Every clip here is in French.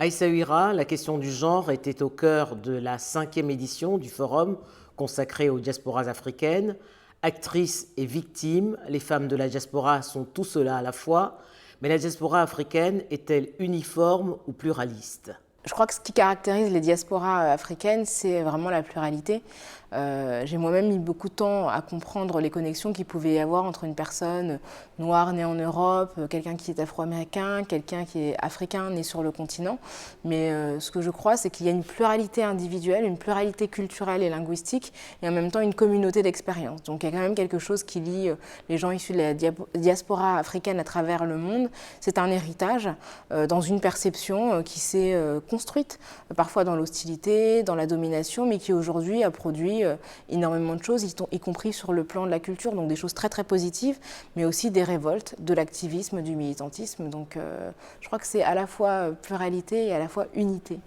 Aïssa, la question du genre était au cœur de la 5e édition du forum consacré aux diasporas africaines. Actrices et victimes, les femmes de la diaspora sont tout cela à la fois, mais la diaspora africaine est-elle uniforme ou pluraliste ? Je crois que ce qui caractérise les diasporas africaines, c'est vraiment la pluralité. J'ai moi-même mis beaucoup de temps à comprendre les connexions qu'il pouvait y avoir entre une personne noire née en Europe, quelqu'un qui est afro-américain, quelqu'un qui est africain né sur le continent. Mais ce que je crois, c'est qu'il y a une pluralité individuelle, une pluralité culturelle et linguistique, et en même temps une communauté d'expériences. Donc il y a quand même quelque chose qui lie les gens issus de la diaspora africaine à travers le monde. C'est un héritage dans une perception qui s'est construite, parfois dans l'hostilité, dans la domination, mais qui aujourd'hui a produit énormément de choses, y compris sur le plan de la culture, donc des choses très très positives, mais aussi des révoltes, de l'activisme, du militantisme. Donc je crois que c'est à la fois pluralité et à la fois unité.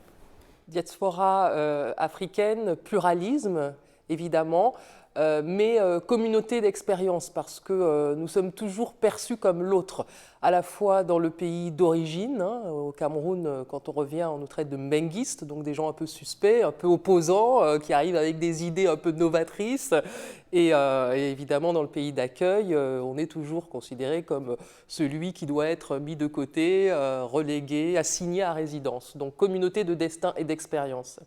Diaspora africaine, pluralisme, évidemment, mais communauté d'expérience, parce que nous sommes toujours perçus comme l'autre, à la fois dans le pays d'origine. Au Cameroun, quand on revient, on nous traite de menguistes, donc des gens un peu suspects, un peu opposants, qui arrivent avec des idées un peu novatrices. Et évidemment, dans le pays d'accueil, on est toujours considéré comme celui qui doit être mis de côté, relégué, assigné à résidence. Donc communauté de destin et d'expérience.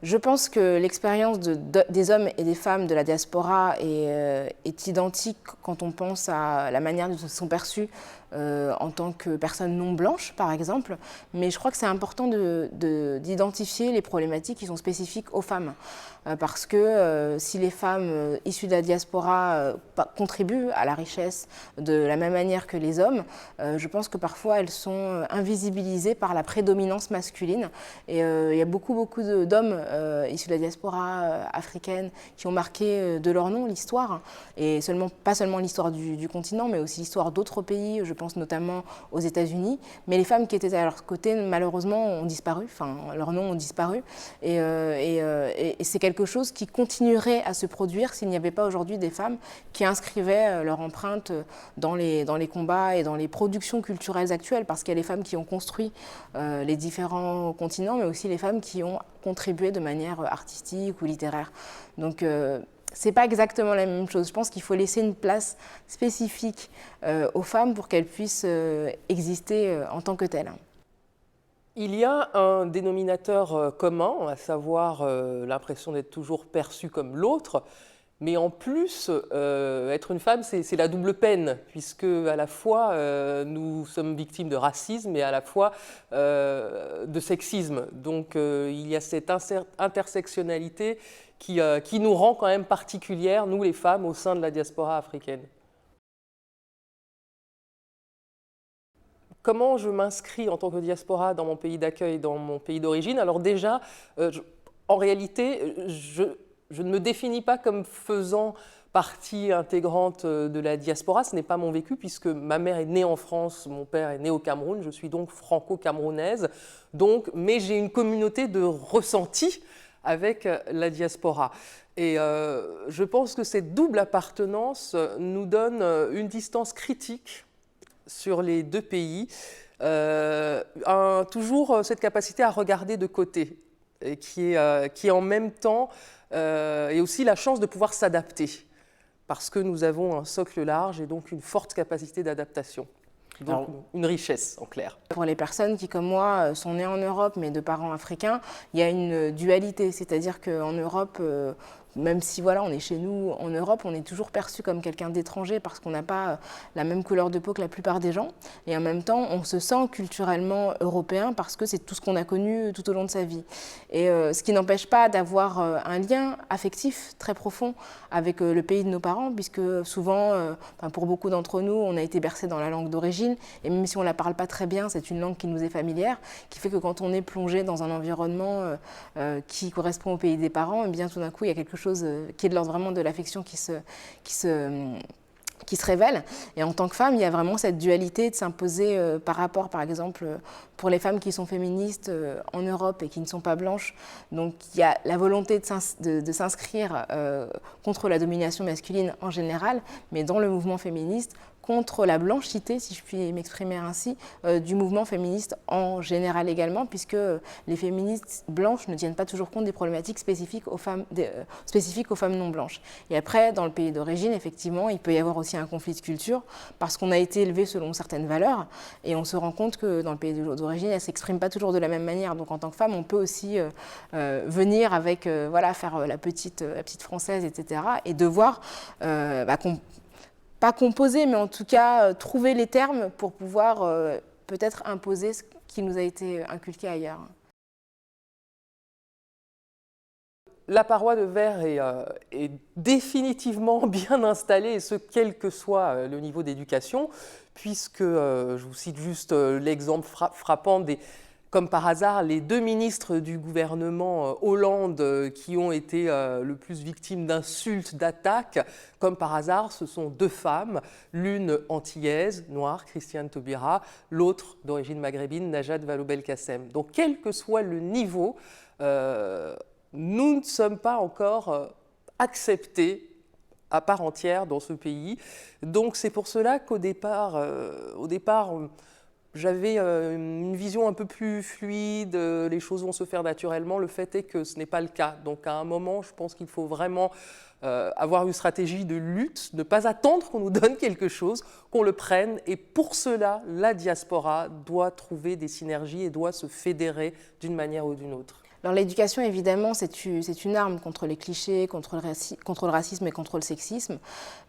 Je pense que l'expérience des hommes et des femmes de la diaspora est identique quand on pense à la manière dont ils sont perçus en tant que personnes non blanches, par exemple. Mais je crois que c'est important d'identifier les problématiques qui sont spécifiques aux femmes. Parce que si les femmes issues de la diaspora contribuent à la richesse de la même manière que les hommes, je pense que parfois elles sont invisibilisées par la prédominance masculine. Et il y a beaucoup d'hommes issus de la diaspora africaine qui ont marqué de leur nom l'histoire, et pas seulement l'histoire du continent, mais aussi l'histoire d'autres pays, je pense notamment aux États-Unis. Mais les femmes qui étaient à leur côté, malheureusement, ont disparu, enfin, leurs noms ont disparu. Et c'est quelque chose qui continuerait à se produire s'il n'y avait pas aujourd'hui des femmes qui inscrivaient leur empreinte dans les combats et dans les productions culturelles actuelles, parce qu'il y a les femmes qui ont construit les différents continents, mais aussi les femmes qui ont contribué de manière artistique ou littéraire. Donc c'est pas exactement la même chose. Je pense qu'il faut laisser une place spécifique aux femmes pour qu'elles puissent exister en tant que telles. Il y a un dénominateur commun, à savoir l'impression d'être toujours perçue comme l'autre, mais en plus, être une femme, c'est la double peine, puisque à la fois nous sommes victimes de racisme et à la fois de sexisme. Donc il y a cette intersectionnalité qui nous rend quand même particulières, nous les femmes, au sein de la diaspora africaine. Comment je m'inscris en tant que diaspora dans mon pays d'accueil, dans mon pays d'origine? Alors déjà, en réalité, je ne me définis pas comme faisant partie intégrante de la diaspora. Ce n'est pas mon vécu, puisque ma mère est née en France, mon père est né au Cameroun, je suis donc franco-camerounaise. Mais j'ai une communauté de ressentis avec la diaspora. Et je pense que cette double appartenance nous donne une distance critique sur les deux pays, toujours cette capacité à regarder de côté, et qui est en même temps et aussi la chance de pouvoir s'adapter, parce que nous avons un socle large et donc une forte capacité d'adaptation. Donc une richesse, en clair. Pour les personnes qui, comme moi, sont nées en Europe, mais de parents africains, il y a une dualité, c'est-à-dire qu'en Europe, même si voilà, on est chez nous en Europe, on est toujours perçu comme quelqu'un d'étranger parce qu'on n'a pas la même couleur de peau que la plupart des gens. Et en même temps, on se sent culturellement européen parce que c'est tout ce qu'on a connu tout au long de sa vie. Et ce qui n'empêche pas d'avoir un lien affectif très profond avec le pays de nos parents, puisque souvent, pour beaucoup d'entre nous, on a été bercé dans la langue d'origine. Et même si on ne la parle pas très bien, c'est une langue qui nous est familière, qui fait que quand on est plongé dans un environnement qui correspond au pays des parents, et bien tout d'un coup, il y a quelque chose qui est de l'ordre vraiment de l'affection qui qui se révèle. Et en tant que femme, il y a vraiment cette dualité de s'imposer par rapport, par exemple, pour les femmes qui sont féministes en Europe et qui ne sont pas blanches. Donc il y a la volonté de s'inscrire contre la domination masculine en général, mais dans le mouvement féministe, contre la blanchité, si je puis m'exprimer ainsi, du mouvement féministe en général également, puisque les féministes blanches ne tiennent pas toujours compte des problématiques spécifiques aux femmes non blanches. Et après, dans le pays d'origine, effectivement, il peut y avoir aussi un conflit de culture, parce qu'on a été élevé selon certaines valeurs, et on se rend compte que dans le pays d'origine, elles ne s'expriment pas toujours de la même manière. Donc en tant que femme, on peut aussi venir avec, voilà, faire la petite française, etc., et devoir pas composer, mais en tout cas trouver les termes pour pouvoir peut-être imposer ce qui nous a été inculqué ailleurs. La paroi de verre est définitivement bien installée, et ce, quel que soit le niveau d'éducation, puisque, je vous cite juste l'exemple frappant des... Comme par hasard, les 2 ministres du gouvernement Hollande qui ont été le plus victimes d'insultes, d'attaques, comme par hasard, ce sont 2 femmes, l'une antillaise, noire, Christiane Taubira, l'autre d'origine maghrébine, Najat Vallaud-Belkacem. Donc, quel que soit le niveau, nous ne sommes pas encore acceptés à part entière dans ce pays. Donc, c'est pour cela qu'au départ, j'avais une vision un peu plus fluide, les choses vont se faire naturellement. Le fait est que ce n'est pas le cas. Donc à un moment, je pense qu'il faut vraiment avoir une stratégie de lutte, ne pas attendre qu'on nous donne quelque chose, qu'on le prenne. Et pour cela, la diaspora doit trouver des synergies et doit se fédérer d'une manière ou d'une autre. Alors l'éducation, évidemment, c'est une arme contre les clichés, contre le racisme et contre le sexisme,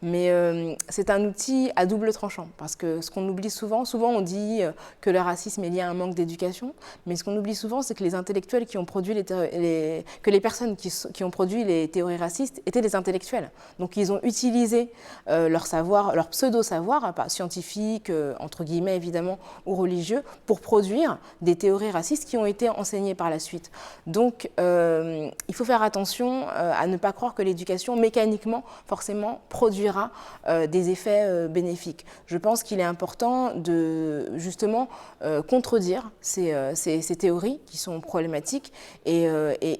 mais c'est un outil à double tranchant, parce que ce qu'on oublie souvent on dit que le racisme est lié à un manque d'éducation, mais ce qu'on oublie souvent, c'est que les intellectuels qui ont produit que les personnes qui ont produit les théories racistes étaient des intellectuels. Donc ils ont utilisé leur savoir, leur pseudo-savoir, hein, scientifique, entre guillemets évidemment, ou religieux, pour produire des théories racistes qui ont été enseignées par la suite. Donc, il faut faire attention à ne pas croire que l'éducation, mécaniquement, forcément, produira des effets bénéfiques. Je pense qu'il est important de, justement, contredire ces théories qui sont problématiques et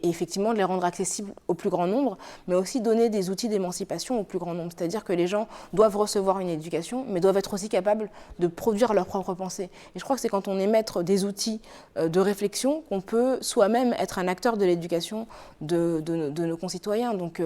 effectivement de les rendre accessibles au plus grand nombre, mais aussi donner des outils d'émancipation au plus grand nombre. C'est-à-dire que les gens doivent recevoir une éducation, mais doivent être aussi capables de produire leur propre pensée. Et je crois que c'est quand on est maître des outils de réflexion qu'on peut soi-même être un acteur de l'éducation de nos concitoyens. Donc,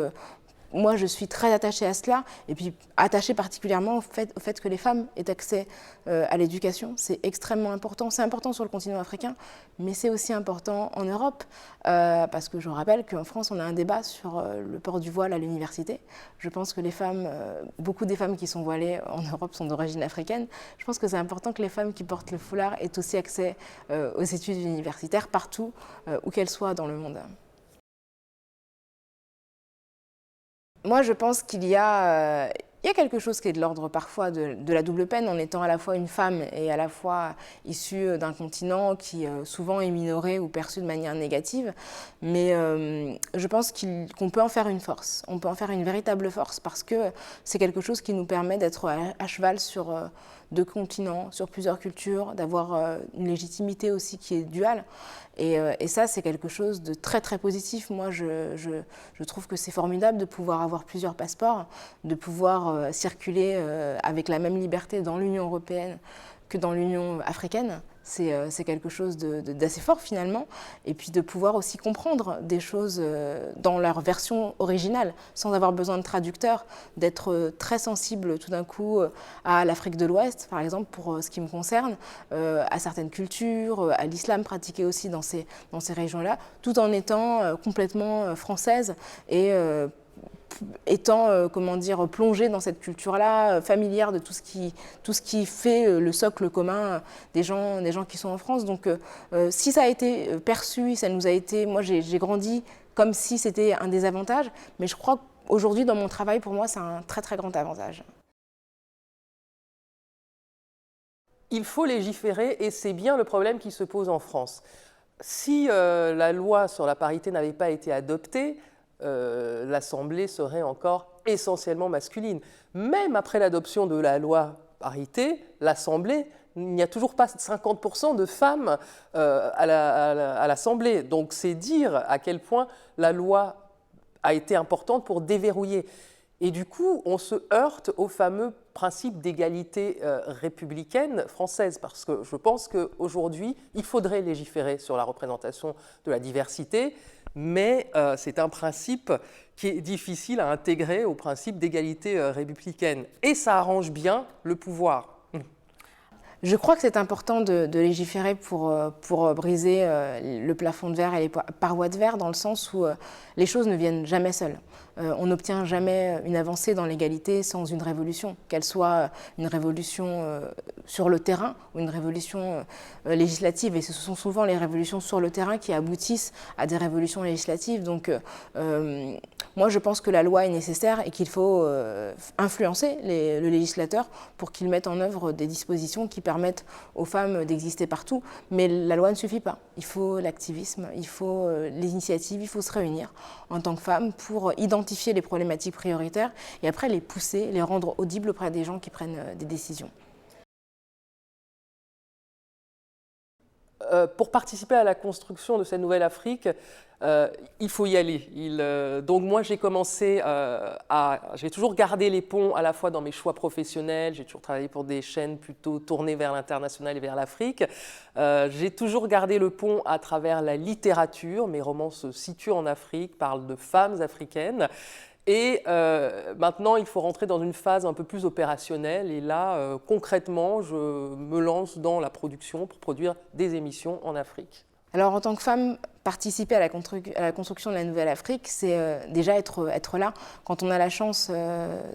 moi, je suis très attachée à cela, et puis attachée particulièrement au fait que les femmes aient accès à l'éducation. C'est extrêmement important. C'est important sur le continent africain, mais c'est aussi important en Europe, parce que je rappelle qu'en France, on a un débat sur le port du voile à l'université. Je pense que les femmes, beaucoup des femmes qui sont voilées en Europe sont d'origine africaine. Je pense que c'est important que les femmes qui portent le foulard aient aussi accès aux études universitaires partout, où qu'elles soient dans le monde. Moi, je pense qu'il y a quelque chose qui est de l'ordre parfois de la double peine, en étant à la fois une femme et à la fois issue d'un continent qui souvent est minoré ou perçu de manière négative. Mais je pense qu'on peut en faire une force, on peut en faire une véritable force, parce que c'est quelque chose qui nous permet d'être à cheval sur 2 continents, sur plusieurs cultures, d'avoir une légitimité aussi qui est duale. Et ça, c'est quelque chose de très très positif. Moi, je trouve que c'est formidable de pouvoir avoir plusieurs passeports, de pouvoir circuler avec la même liberté dans l'Union européenne que dans l'Union africaine. C'est quelque chose d'assez fort finalement, et puis de pouvoir aussi comprendre des choses dans leur version originale, sans avoir besoin de traducteurs, d'être très sensible tout d'un coup à l'Afrique de l'Ouest, par exemple, pour ce qui me concerne, à certaines cultures, à l'islam pratiqué aussi dans ces régions-là, tout en étant complètement française et étant, comment dire, plongée dans cette culture-là, familière de tout ce qui fait le socle commun des gens qui sont en France. Donc, si ça a été perçu, ça nous a été... Moi, j'ai grandi comme si c'était un désavantage, mais je crois qu'aujourd'hui, dans mon travail, pour moi, c'est un très, très grand avantage. Il faut légiférer, et c'est bien le problème qui se pose en France. Si la loi sur la parité n'avait pas été adoptée, l'Assemblée serait encore essentiellement masculines. Même après l'adoption de la loi parité, l'Assemblée, il n'y a toujours pas 50% de femmes à l'Assemblée. Donc c'est dire à quel point la loi a été importante pour déverrouiller. Et du coup, on se heurte au fameux principe d'égalité républicaine française, parce que je pense qu'aujourd'hui, il faudrait légiférer sur la représentation de la diversité, mais c'est un principe qui est difficile à intégrer au principe d'égalité républicaine. Et ça arrange bien le pouvoir. Je crois que c'est important de légiférer pour briser le plafond de verre et les parois de verre, dans le sens où les choses ne viennent jamais seules. On n'obtient jamais une avancée dans l'égalité sans une révolution, qu'elle soit une révolution sur le terrain ou une révolution législative. Et ce sont souvent les révolutions sur le terrain qui aboutissent à des révolutions législatives. Donc moi, je pense que la loi est nécessaire et qu'il faut influencer le législateur pour qu'il mette en œuvre des dispositions qui permettent aux femmes d'exister partout. Mais la loi ne suffit pas. Il faut l'activisme, il faut les initiatives, il faut se réunir en tant que femme pour identifier les problématiques prioritaires et après les pousser, les rendre audibles auprès des gens qui prennent des décisions. Pour participer à la construction de cette nouvelle Afrique, il faut y aller. Donc moi, j'ai commencé j'ai toujours gardé les ponts à la fois dans mes choix professionnels, j'ai toujours travaillé pour des chaînes plutôt tournées vers l'international et vers l'Afrique. J'ai toujours gardé le pont à travers la littérature. Mes romans se situent en Afrique, parlent de femmes africaines. Et maintenant, il faut rentrer dans une phase un peu plus opérationnelle. Et là, concrètement, je me lance dans la production pour produire des émissions en Afrique. Alors, en tant que femme, participer à la construction de la Nouvelle Afrique, c'est déjà être là. Quand on a la chance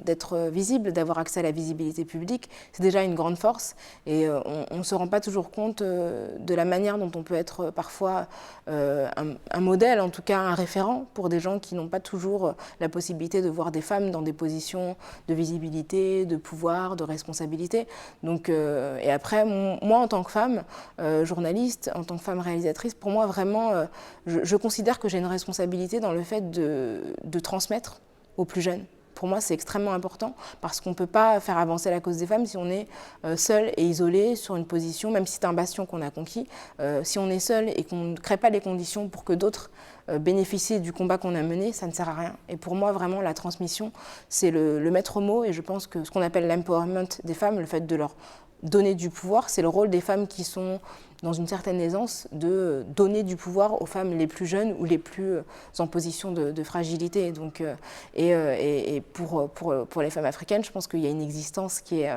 d'être visible, d'avoir accès à la visibilité publique, c'est déjà une grande force. Et on ne se rend pas toujours compte de la manière dont on peut être parfois un modèle, en tout cas un référent pour des gens qui n'ont pas toujours la possibilité de voir des femmes dans des positions de visibilité, de pouvoir, de responsabilité. Donc, et après, moi, en tant que femme journaliste, en tant que femme réalisatrice, pour moi, vraiment, je considère que j'ai une responsabilité dans le fait de transmettre aux plus jeunes. Pour moi, c'est extrêmement important parce qu'on ne peut pas faire avancer la cause des femmes si on est seul et isolé sur une position, même si c'est un bastion qu'on a conquis. Si on est seul et qu'on ne crée pas les conditions pour que d'autres bénéficient du combat qu'on a mené, ça ne sert à rien. Et pour moi, vraiment, la transmission, c'est le maître mot. Et je pense que ce qu'on appelle l'empowerment des femmes, le fait de leur donner du pouvoir, c'est le rôle des femmes qui sont dans une certaine aisance de donner du pouvoir aux femmes les plus jeunes ou les plus en position de fragilité. Donc, et pour les femmes africaines, je pense qu'il y a une existence qui est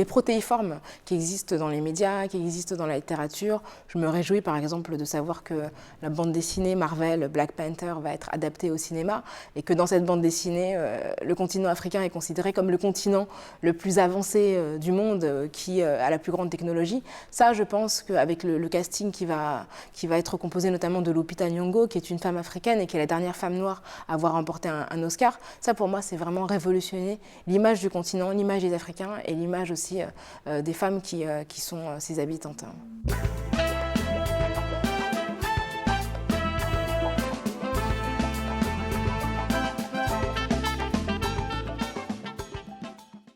protéiforme, qui existe dans les médias, qui existe dans la littérature. Je me réjouis par exemple de savoir que la bande dessinée Marvel, Black Panther, va être adaptée au cinéma et que dans cette bande dessinée, le continent africain est considéré comme le continent le plus avancé du monde, qui a la plus grande technologie. Ça, je pense qu'avec le casting qui va être composé notamment de Lupita Nyong'o, qui est une femme africaine et qui est la dernière femme noire à avoir remporté un Oscar, ça pour moi c'est vraiment révolutionner l'image du continent, l'image des Africains et l'image aussi des femmes qui sont ses habitantes.